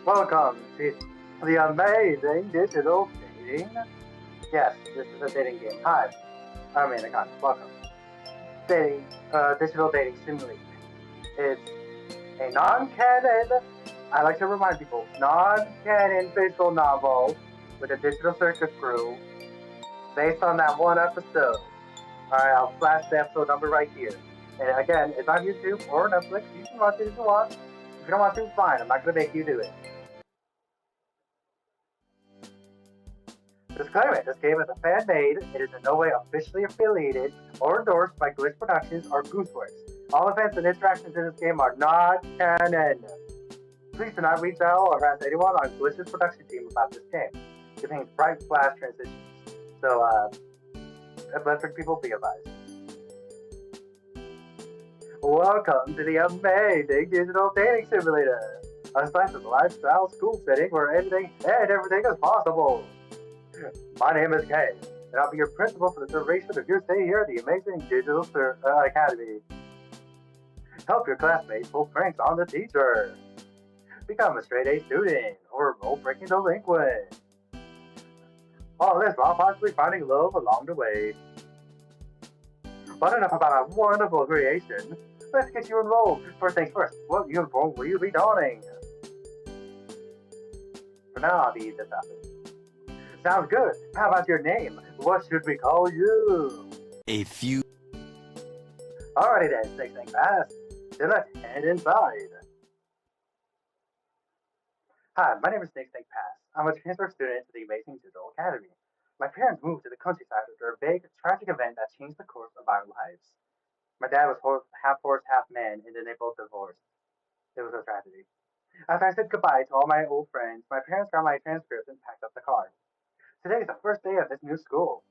Welcome to the Amazing Digital Dating. Yes, this is a dating game. Hi, welcome. Digital dating simulation. It's a non-canon, I like to remind people, non-canon visual novel with a digital circus crew based on that one episode. Alright, I'll flash the episode number right here. And again, it's on YouTube or Netflix. You can watch it if you want. If you don't want to, fine. I'm not going to make you do it. Disclaimer, this game is a fan-made. It is in no way officially affiliated or endorsed by Glitch Productions or Gooseworks. All events and interactions in this game are not canon. Please do not reach out or harass anyone on Glitch's production team about this game. It contains bright flash transitions. So, electric people be advised. Welcome to the Amazing Digital Dating Simulator, a slice of lifestyle school setting where anything and everything is possible. My name is Kay, and I'll be your principal for the duration of your stay here at the Amazing Digital Academy. Help your classmates pull pranks on the teacher. Become a straight-A student or a role-breaking delinquent. All this while possibly finding love along the way. But enough about our wonderful creation. Let's get you enrolled. First things first, what uniform will you be donning? For now, I'll be this outfit. Sounds good. How about your name? What should we call you? Alrighty then, Snake Pass. Then let's head inside. Hi, my name is Snake Pass. I'm a transfer student to the Amazing Digital Academy. My parents moved to the countryside after a big, tragic event that changed the course of our lives. My dad was half horse, half man, and then they both divorced. It was a tragedy. After I said goodbye to all my old friends, my parents got my transcripts and packed up the car. Today is the first day of this new school.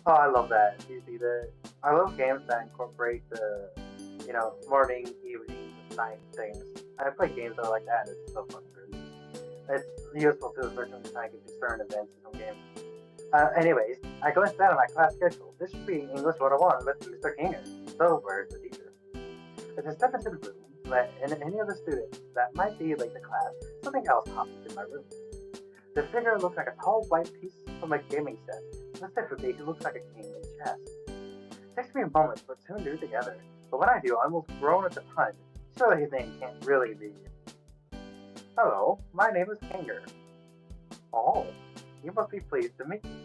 Oh, I love that. Do you see that? I love games that incorporate the, morning, evening, night things. I play games that are like that. It's so fun for me. It's useful to especially when trying to do certain events in some games. Anyways, I glanced down at my class schedule. This should be English 101 with Mr. Kinger. So where's the teacher? As I step into the room, let in any other students that might be late to class, something else popped into my room. The figure looks like a tall white piece from a gaming set. Specifically, he looks like a king in chess. It takes me a moment to put two and two together, but when I do, I almost groan at the pun. Surely his name can't really be. Hello, my name is Kinger. Oh, you must be pleased to meet me.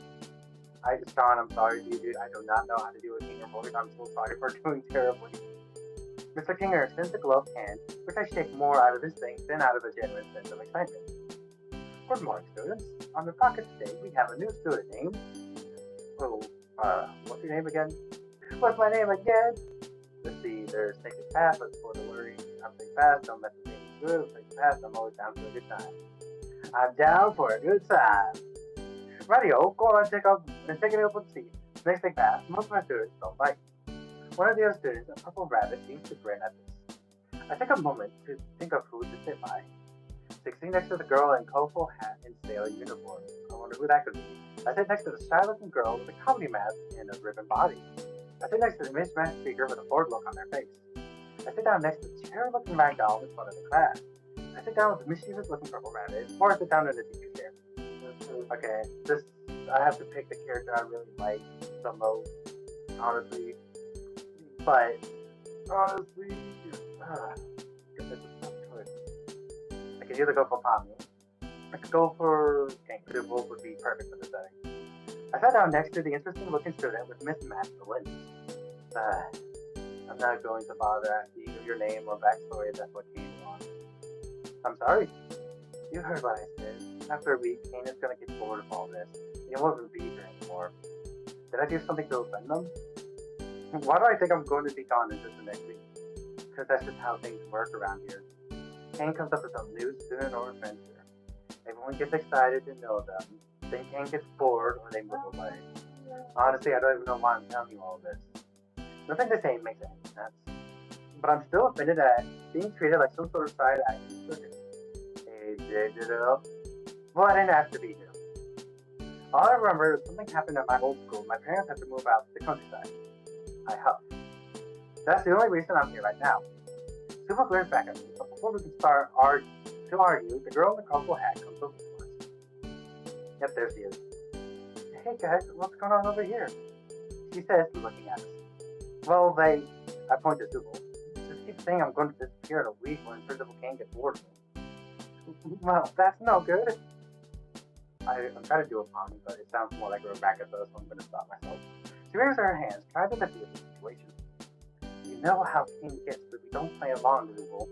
Sean, I'm sorry, dude. I do not know how to do a Kinger voice. I'm so sorry for doing terribly. Mr. Kinger extends a gloved hand, which I shake more out of instinct than out of a genuine sense of excitement. Good morning, students. On the pocket today, we have a new student named... what's your name again? What's my name again? Let's see, there's Snake Pass, let's go to worry. I'm Snake Pass, don't mess with me. Good, Snake Pass, I'm always down for a good time. I'm down for a good time. Radio, go on and take it up and see. Snake Pass, most of my students don't like me. One of the other students, a purple rabbit, seems to grin at this. I take a moment to think of who to sit by. Sitting next to the girl in colorful hat and sailor uniform. I wonder who that could be. I sit next to the shy-looking girl with a comedy mask and a ribbon body. I sit next to the mismatched speaker with a bored look on their face. I sit down next to the cherry-looking ragdoll in front of the class. I sit down with the mischievous-looking purple rabbit, or I sit down in the teacher's chair. Okay, I have to pick the character I really like the most, honestly. But, honestly, this is a tough choice. I could either go for Pomni. I could go for Gangle. Both would be perfect for the setting. I sat down next to the interesting-looking student with mismatched limbs. I'm not going to bother asking you your name or backstory if that's what Kane wants. I'm sorry. You heard what I said. After a week, Kane is going to get bored of all this. He won't be here anymore. Did I do something to offend them? Why do I think I'm going to be gone in just the next week? Because that's just how things work around here. Kane comes up with some new student or adventure. Everyone gets excited to know them. Then Kane gets bored or they move away. Honestly, I don't even know why I'm telling you all this. Nothing they say makes any sense. But I'm still offended at being treated like some sort of side act in the circus. Hey, Digital. Well, I didn't ask to be here. All I remember is something happened at my old school. My parents had to move out to the countryside. I huff. That's the only reason I'm here right now. Zooble glares back at me, but before we can start to argue, the girl in the colorful hat comes over to us. Yep, there she is. Hey guys, what's going on over here? She says, looking at us. Well, I point to Zooble. Just keep saying I'm going to disappear in a week when Principal Kane gets bored of me. Well, that's no good. I'm trying to do a Pomni, but it sounds more like a Ragatha, so I'm going to stop myself. She raises her hands, trying to defuse the situation. You know how Kane gets, but we don't play along, Zooble.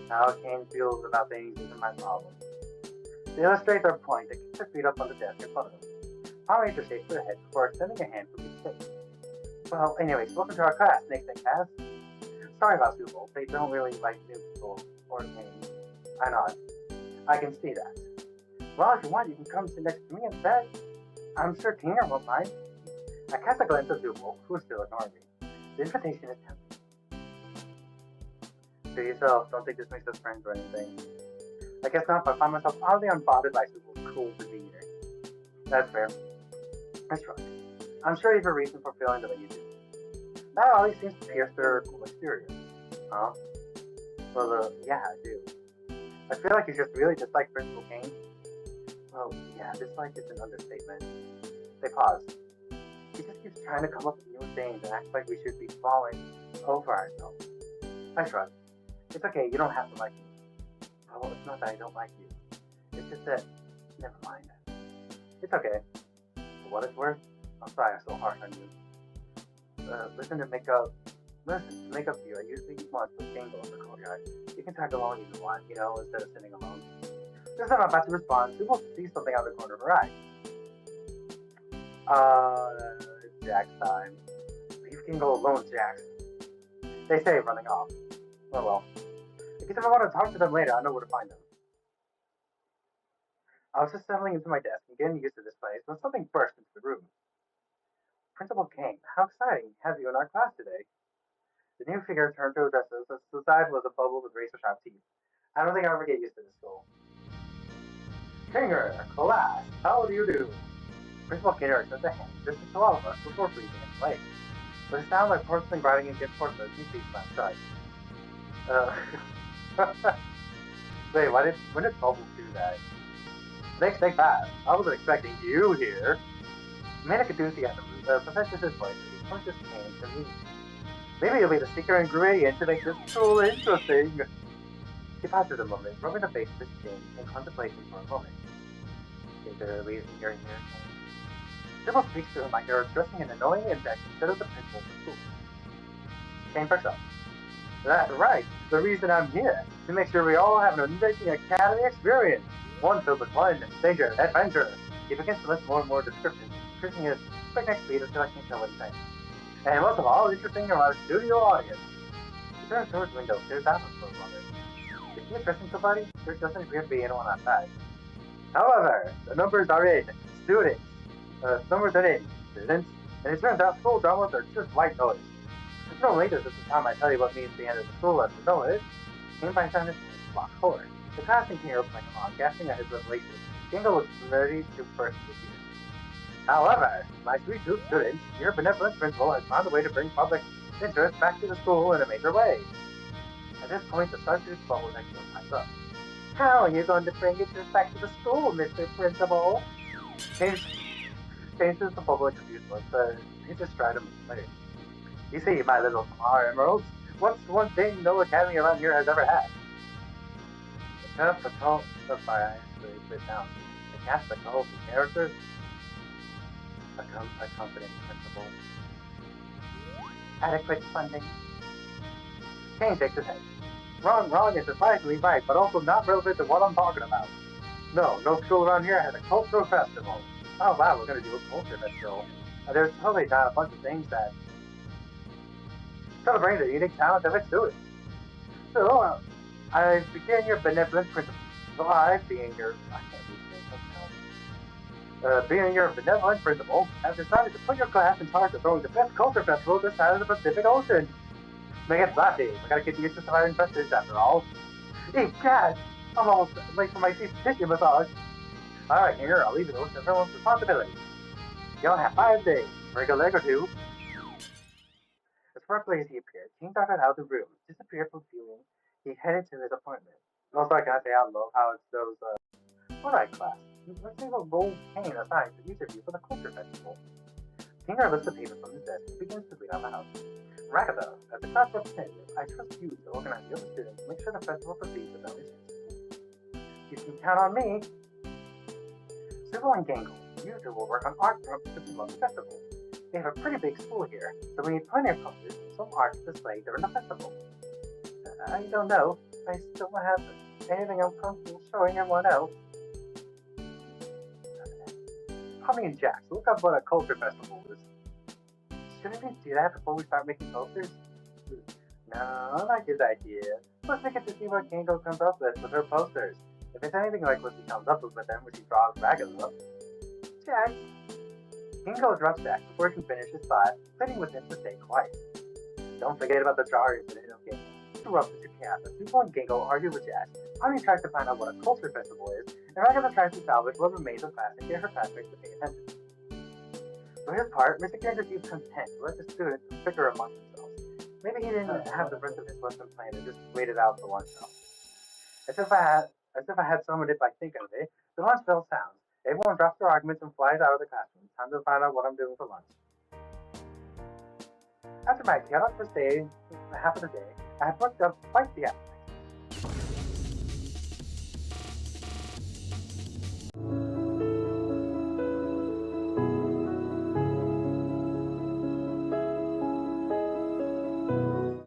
How Kane feels about things isn't my problem. To illustrate their point, they keep their feet up on the desk in front of them. Pomni shakes her head before extending a hand for me to take. Well, anyways, welcome to our class, Snake has. Sorry about Zooble. They don't really like new people or Kane. I nod. I can see that. Well, if you want, you can come sit next to me instead. I'm sure Tina won't mind. I cast a glance at Zooble, who is still ignoring me. The invitation is tempting. To yourself, don't think this makes us friends or anything. I guess not, but I find myself oddly unbothered by Zooble's cool demeanor. That's fair. I shrug. I'm sure you have a reason for feeling the way you do. That always seems to pierce their cool exterior. Huh? Well, yeah, I do. I feel like you just really dislike Principal Kane. Well, yeah, dislike is an understatement. They pause. He just keeps trying to come up with new things and acts like we should be falling over ourselves. I shrug. It's okay, you don't have to like me. Well, it's not that I don't like you. It's just that, never mind. It's okay. For what it's worth, I'm sorry I'm so harsh on you. Listen, to make up to you, I usually eat lunch with Gangle in the courtyard. You can tag along if you want, instead of sitting alone. Just as I'm about to respond, Zooble sees something out of the corner of her eye. It's Jack's time. Leave Gangle alone, Jax. They say, running off. Oh well. I guess if I want to talk to them later, I know where to find them. I was just settling into my desk and getting used to this place when something burst into the room. Principal Kane, how exciting to have you in our class today. The new figure turned to address us as the side was a bubble with razor-sharp teeth. I don't think I'll ever get used to this school. Kinger, class, how do you do? Principal Kinger extends a hand, just to all of us before freezing in place. But it sounds like porcelain grinding against porcelain, he sees my side. Wait, when did Bubbles do that? Snake pass. I wasn't expecting you here. Manic enthusiasm. The professor his voice, and he points his cane to me. Maybe it'll be the secret ingredient to make this school interesting. He pauses a moment, rubbing the base of his chin in contemplation for a moment. Is there a reason you're here? Sybil speaks to him like they're addressing an annoying index instead of the principal of the school. Kane perks up. That's right. The reason I'm here is to make sure we all have an enriching academy experience. One filled with fun, danger, and adventure. He begins to list more and more descriptions, increasing his breakneck speed until I can't tell what he's saying. And most of all, interesting to our studio audience. He turns towards the window, stares out for a moment. Is he addressing somebody? There doesn't appear to be anyone outside. However, the numbers are in. Students. Numbers are in. Students. And it turns out school dramas are just white noise. Normally, this is the time I tell you what means the end of the school lesson, don't it? Came by sound his block forward. The class continued playing along, gasping at his revelation. Gangle looks ready to burst into tears. However, my sweet two students, your benevolent principal has found a way to bring public interest back to the school in a major way. At this point, the sergeant's bubble next to him pipes up. How are you going to bring interest back to the school, Mr. Principal? Changes the bubble in confused look, but he's just trying to move later. You see, my little Kamar Emeralds, what's one thing no academy around here has ever had? The cast of colorful The cast of colorful characters. A confident principal. Adequate funding. Kane shakes his head. Wrong is surprisingly right, but also not relevant to what I'm talking about. No school around here has a cultural festival. Oh wow, we're gonna do a culture festival. There's totally not a bunch of things that celebrate the unique talent of its students. So, I begin your benevolent principal. So being your benevolent principal, have decided to put your class in charge of throwing the best culture festival this side of the Pacific Ocean. Make it flashy. We gotta get the interest of our investors after all. Hey, Chad! I'm almost late for my tissue massage. Alright, here, I'll leave it to everyone's responsibility. You'll have 5 days. Break a leg or two. As abruptly as he appeared, King darted out of the room, disappeared from viewing, he headed to his appointment. Also, I gotta say, I love how it's those, alright class, let's see what role Kane assigned to each of you for the culture festival. Kinger lifts the paper from his desk and begins to read out the house. Ragatha, as the class representative, I trust you to organize the other students and make sure the festival proceeds without issues. You can count on me. Zooble and Gangle, you two will work on art to promote the festival. We have a pretty big school here, so we need plenty of posters and some art to display during the festival. I don't know. I still don't have anything I'm comfortable showing everyone else. Pomni and Jax, look up what a culture festival is. Shouldn't we do that before we start making posters? No, I like his idea. Let's make it to see what Gangle comes up with her posters. If it's anything like what she comes up with them when she draws Ragatha. Jax. Gangle drops Jax before he can finish his thought, pleading with him to stay quiet. Don't forget about the jar incident, okay? Interrupts into chaos as Zooble and Gangle argue with Jax. Pomni tries to find out what a culture festival is, and Ragatha tries to salvage what remains of class and get her classmates to pay attention. For his part, Mr. Gander seems content to let the students figure among themselves. Maybe he didn't have the rest of his lesson planned and just waited out the lunch hour. As if I had summoned it by thinking of it, the lunch bell sounds. Everyone drops their arguments and flies out of the classroom. Time to find out what I'm doing for lunch. After my chaotic first day, half of the day, I had worked up quite the appetite.